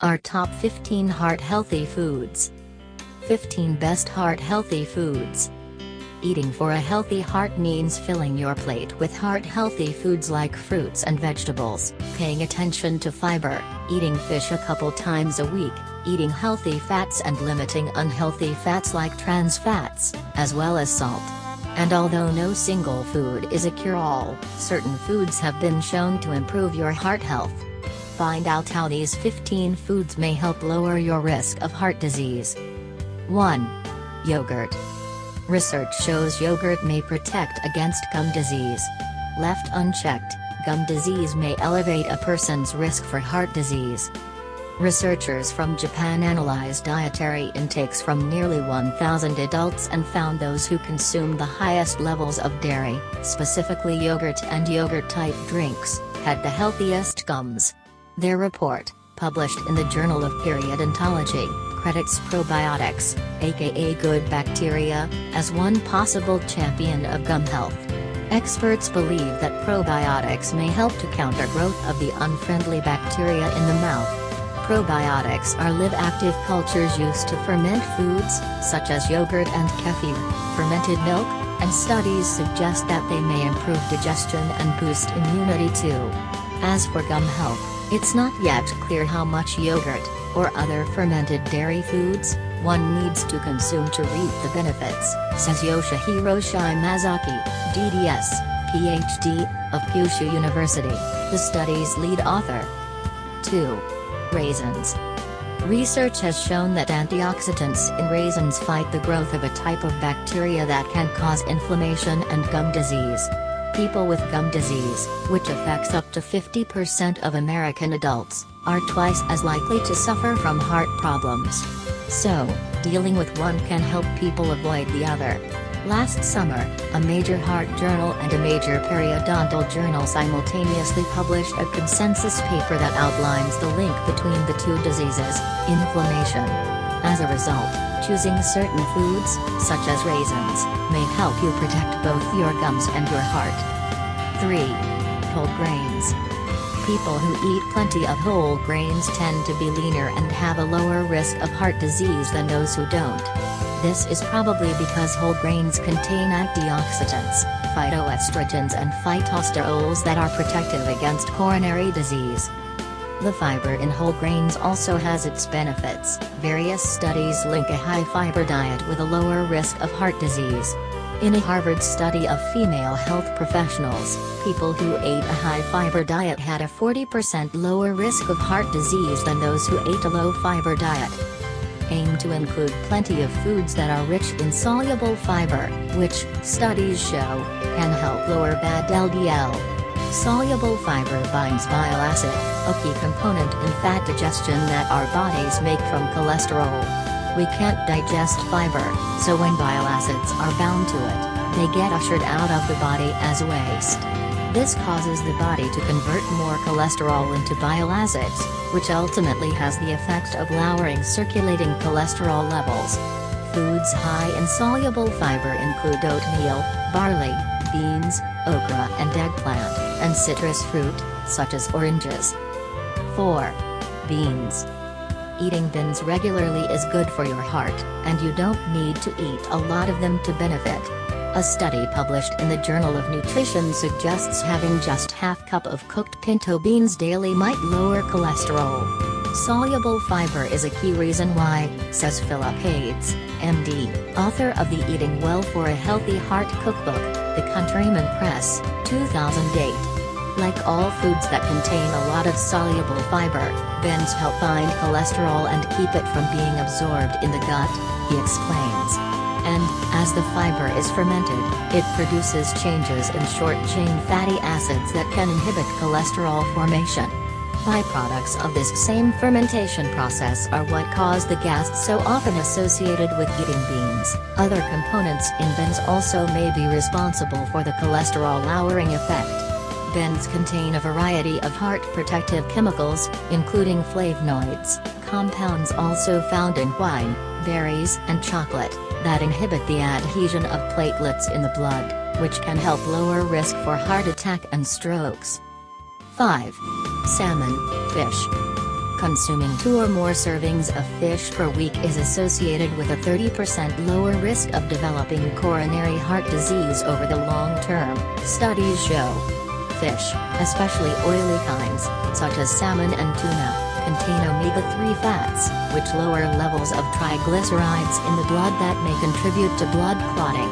Our top 15 heart-healthy foods. 15 best heart-healthy foods. Eating for a healthy heart means filling your plate with heart-healthy foods like fruits and vegetables, paying attention to fiber, eating fish a couple times a week, eating healthy fats and limiting unhealthy fats like trans fats, as well as salt. And although no single food is a cure-all, certain foods have been shown to improve your heart health. Find out how these 15 foods may help lower your risk of heart disease. 1. Yogurt. Research shows yogurt may protect against gum disease. Left unchecked, gum disease may elevate a person's risk for heart disease. Researchers from Japan analyzed dietary intakes from nearly 1,000 adults and found those who consumed the highest levels of dairy, specifically yogurt and yogurt-type drinks, had the healthiest gums. Their report, published in the Journal of Periodontology, credits probiotics, aka good bacteria, as one possible champion of gum health. Experts believe that probiotics may help to counter growth of the unfriendly bacteria in the mouth. Probiotics are live-active cultures used to ferment foods, such as yogurt and kefir, fermented milk, and studies suggest that they may improve digestion and boost immunity too. As for gum health, it's not yet clear how much yogurt, or other fermented dairy foods, one needs to consume to reap the benefits, says Yoshihiro Shimazaki, DDS, PhD, of Kyushu University, the study's lead author. 2. Raisins. Research has shown that antioxidants in raisins fight the growth of a type of bacteria that can cause inflammation and gum disease. People with gum disease, which affects up to 50% of American adults, are twice as likely to suffer from heart problems. So, dealing with one can help people avoid the other. Last summer, a major heart journal and a major periodontal journal simultaneously published a consensus paper that outlines the link between the two diseases, inflammation. As a result, choosing certain foods, such as raisins, may help you protect both your gums and your heart. 3. Whole grains. People who eat plenty of whole grains tend to be leaner and have a lower risk of heart disease than those who don't. This is probably because whole grains contain antioxidants, phytoestrogens and phytosterols that are protective against coronary disease. The fiber in whole grains also has its benefits. Various studies link a high-fiber diet with a lower risk of heart disease. In a Harvard study of female health professionals, people who ate a high-fiber diet had a 40% lower risk of heart disease than those who ate a low-fiber diet. Aim to include plenty of foods that are rich in soluble fiber, which, studies show, can help lower bad LDL. Soluble fiber binds bile acid, a key component in fat digestion that our bodies make from cholesterol. We can't digest fiber, so when bile acids are bound to it, they get ushered out of the body as waste. This causes the body to convert more cholesterol into bile acids, which ultimately has the effect of lowering circulating cholesterol levels. Foods high in soluble fiber include oatmeal, barley, beans, okra and eggplant, and citrus fruit, such as oranges. 4. Beans. Eating beans regularly is good for your heart, and you don't need to eat a lot of them to benefit. A study published in the Journal of Nutrition suggests having just half cup of cooked pinto beans daily might lower cholesterol. Soluble fiber is a key reason why, says Philip Hades, MD, author of the Eating Well for a Healthy Heart Cookbook, The Countryman Press, 2008. Like all foods that contain a lot of soluble fiber, beans help bind cholesterol and keep it from being absorbed in the gut, he explains. And, as the fiber is fermented, it produces changes in short-chain fatty acids that can inhibit cholesterol formation. Byproducts of this same fermentation process are what cause the gas so often associated with eating beans. Other components in beans also may be responsible for the cholesterol-lowering effect. Beans contain a variety of heart protective chemicals, including flavonoids, compounds also found in wine, berries and chocolate, that inhibit the adhesion of platelets in the blood, which can help lower risk for heart attack and strokes. 5. Salmon, fish. Consuming 2 or more servings of fish per week is associated with a 30% lower risk of developing coronary heart disease over the long term, studies show. Fish, especially oily kinds, such as salmon and tuna, contain omega-3 fats, which lower levels of triglycerides in the blood that may contribute to blood clotting.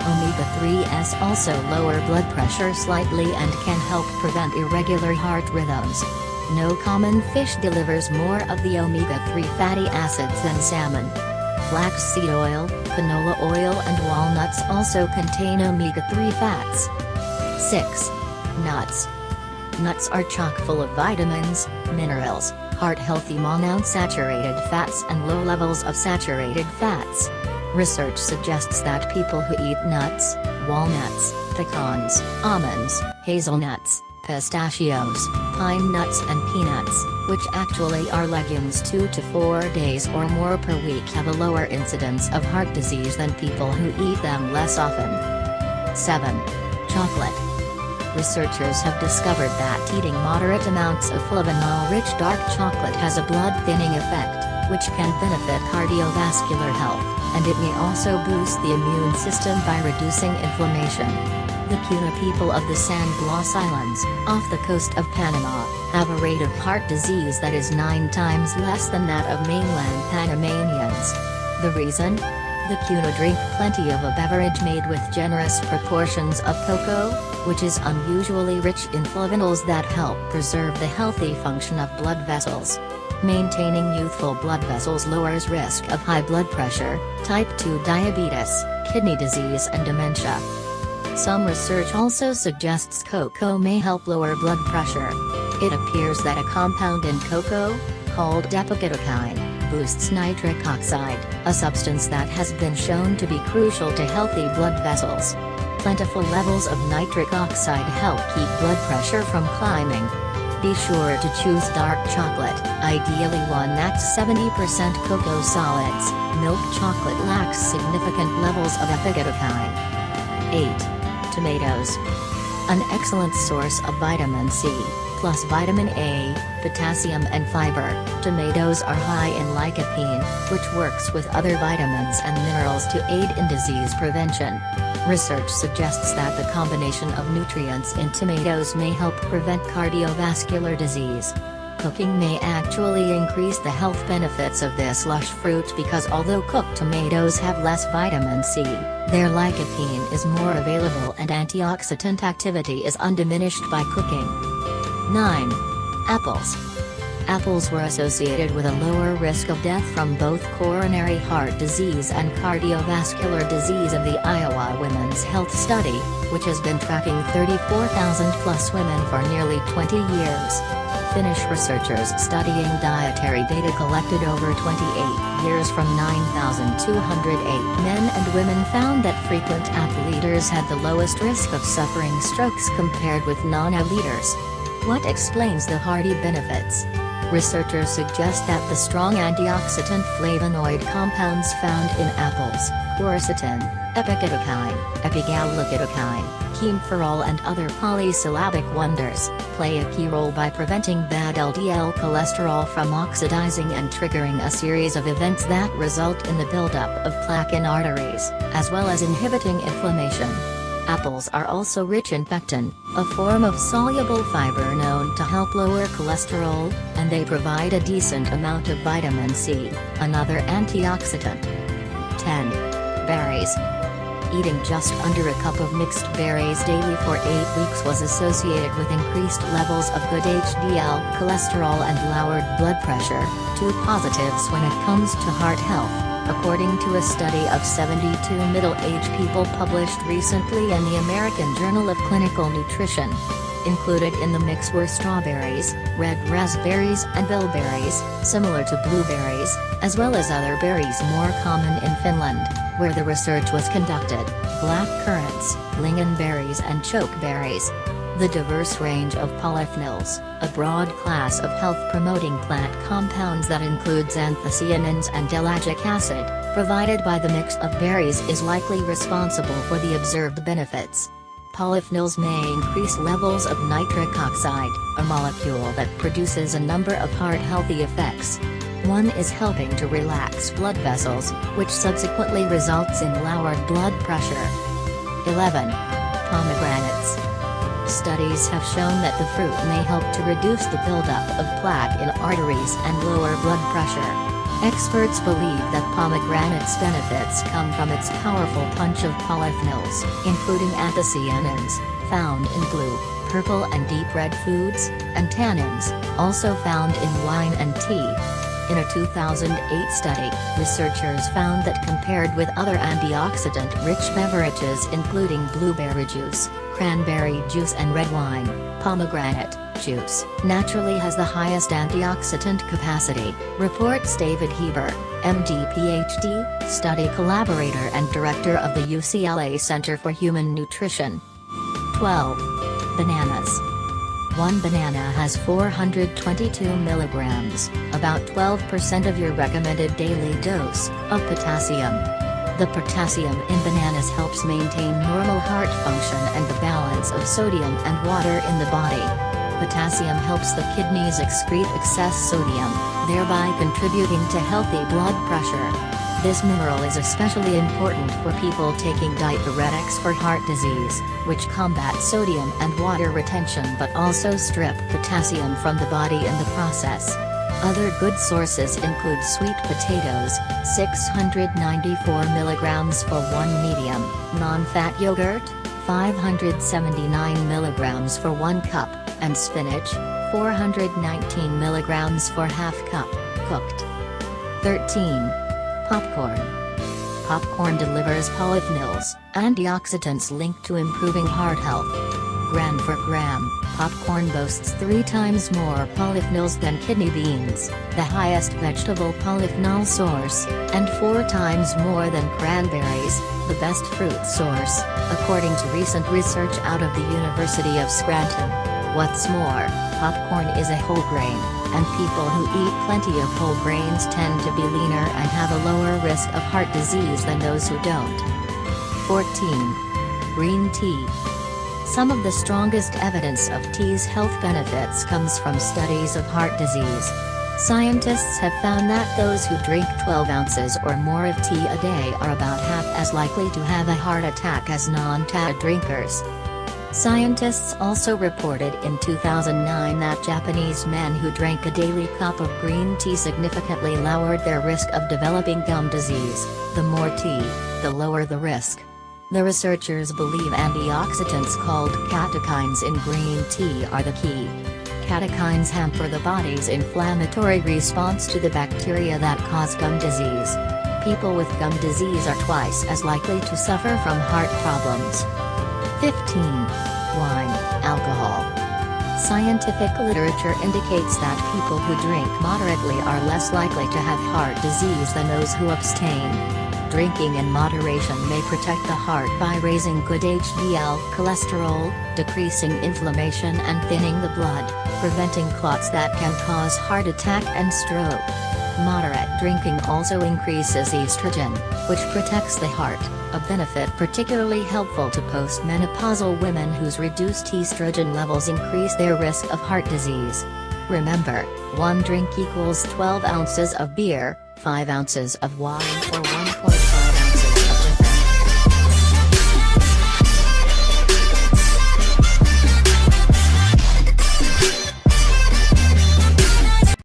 Omega-3s also lower blood pressure slightly and can help prevent irregular heart rhythms. No common fish delivers more of the omega-3 fatty acids than salmon. Flaxseed oil, canola oil and walnuts also contain omega-3 fats. 6. Nuts. Nuts are chock full of vitamins, minerals, heart-healthy monounsaturated fats and low levels of saturated fats. Research suggests that people who eat nuts, walnuts, pecans, almonds, hazelnuts, pistachios, pine nuts and peanuts, which actually are legumes 2 to 4 days or more per week, have a lower incidence of heart disease than people who eat them less often. 7. Chocolate. Researchers have discovered that eating moderate amounts of flavanol-rich dark chocolate has a blood-thinning effect, which can benefit cardiovascular health, and it may also boost the immune system by reducing inflammation. The Cuna people of the San Blas Islands, off the coast of Panama, have a rate of heart disease that is 9 times less than that of mainland Panamanians. The reason? The Cuna drink plenty of a beverage made with generous proportions of cocoa, which is unusually rich in flavonols that help preserve the healthy function of blood vessels. Maintaining youthful blood vessels lowers risk of high blood pressure, type 2 diabetes, kidney disease and dementia. Some research also suggests cocoa may help lower blood pressure. It appears that a compound in cocoa, called dapakitokaine, boosts nitric oxide, a substance that has been shown to be crucial to healthy blood vessels. Plentiful levels of nitric oxide help keep blood pressure from climbing. Be sure to choose dark chocolate, ideally one that's 70% cocoa solids. Milk chocolate lacks significant levels of epiketokaine. 8. Tomatoes. An excellent source of vitamin C, plus vitamin A, potassium and fiber. Tomatoes are high in lycopene, which works with other vitamins and minerals to aid in disease prevention. Research suggests that the combination of nutrients in tomatoes may help prevent cardiovascular disease. Cooking may actually increase the health benefits of this lush fruit because although cooked tomatoes have less vitamin C, their lycopene is more available and antioxidant activity is undiminished by cooking. 9. Apples. Apples were associated with a lower risk of death from both coronary heart disease and cardiovascular disease in the Iowa Women's Health Study, which has been tracking 34,000 plus women for nearly 20 years. Finnish researchers studying dietary data collected over 28 years from 9,208 men and women found that frequent apple eaters had the lowest risk of suffering strokes compared with non-apple eaters. What explains the hearty benefits? Researchers suggest that the strong antioxidant flavonoid compounds found in apples, quercetin, epiketokaine, epigallokitokaine, chemoferol and other polysyllabic wonders, play a key role by preventing bad LDL cholesterol from oxidizing and triggering a series of events that result in the buildup of plaque in arteries, as well as inhibiting inflammation. Apples are also rich in pectin, a form of soluble fiber known to help lower cholesterol, and they provide a decent amount of vitamin C, another antioxidant. 10. Berries. Eating just under a cup of mixed berries daily for 8 weeks was associated with increased levels of good HDL cholesterol and lowered blood pressure, 2 positives when it comes to heart health, according to a study of 72 middle-aged people published recently in the American Journal of Clinical Nutrition. Included in the mix were strawberries, red raspberries and bilberries, similar to blueberries, as well as other berries more common in Finland, where the research was conducted, black currants, lingonberries and chokeberries. The diverse range of polyphenols, a broad class of health-promoting plant compounds that includes anthocyanins and ellagic acid, provided by the mix of berries is likely responsible for the observed benefits. Polyphenols may increase levels of nitric oxide, a molecule that produces a number of heart-healthy effects. One is helping to relax blood vessels, which subsequently results in lowered blood pressure. 11. Pomegranates. Studies have shown that the fruit may help to reduce the buildup of plaque in arteries and lower blood pressure. Experts believe that pomegranate's benefits come from its powerful punch of polyphenols, including anthocyanins, found in blue, purple and deep red foods, and tannins, also found in wine and tea. In a 2008 study, researchers found that compared with other antioxidant-rich beverages including blueberry juice, cranberry juice and red wine, pomegranate juice naturally has the highest antioxidant capacity, reports David Heber, MD PhD, study collaborator and director of the UCLA Center for Human Nutrition. 12. Bananas. One banana has 422 milligrams, about 12% of your recommended daily dose, of potassium. The potassium in bananas helps maintain normal heart function and the balance of sodium and water in the body. Potassium helps the kidneys excrete excess sodium, thereby contributing to healthy blood pressure. This mineral is especially important for people taking diuretics for heart disease, which combat sodium and water retention but also strip potassium from the body in the process. Other good sources include sweet potatoes, 694 milligrams for 1 medium, non-fat yogurt, 579 milligrams for 1 cup, and spinach, 419 milligrams for half cup, cooked. 13. Popcorn. Popcorn delivers polyphenols, antioxidants linked to improving heart health. Gram for gram, popcorn boasts 3 times more polyphenols than kidney beans, the highest vegetable polyphenol source, and 4 times more than cranberries, the best fruit source, according to recent research out of the University of Scranton. What's more, popcorn is a whole grain, and people who eat plenty of whole grains tend to be leaner and have a lower risk of heart disease than those who don't. 14. Green tea. Some of the strongest evidence of tea's health benefits comes from studies of heart disease. Scientists have found that those who drink 12 ounces or more of tea a day are about half as likely to have a heart attack as non-tea drinkers. Scientists also reported in 2009 that Japanese men who drank a daily cup of green tea significantly lowered their risk of developing gum disease. The more tea, the lower the risk. The researchers believe antioxidants called catechins in green tea are the key. Catechins hamper the body's inflammatory response to the bacteria that cause gum disease. People with gum disease are twice as likely to suffer from heart problems. 15. Wine, alcohol. Scientific literature indicates that people who drink moderately are less likely to have heart disease than those who abstain. Drinking in moderation may protect the heart by raising good HDL cholesterol, decreasing inflammation and thinning the blood, preventing clots that can cause heart attack and stroke. Moderate drinking also increases estrogen, which protects the heart, a benefit particularly helpful to postmenopausal women whose reduced estrogen levels increase their risk of heart disease. Remember, 1 drink equals 12 ounces of beer, 5 ounces of wine or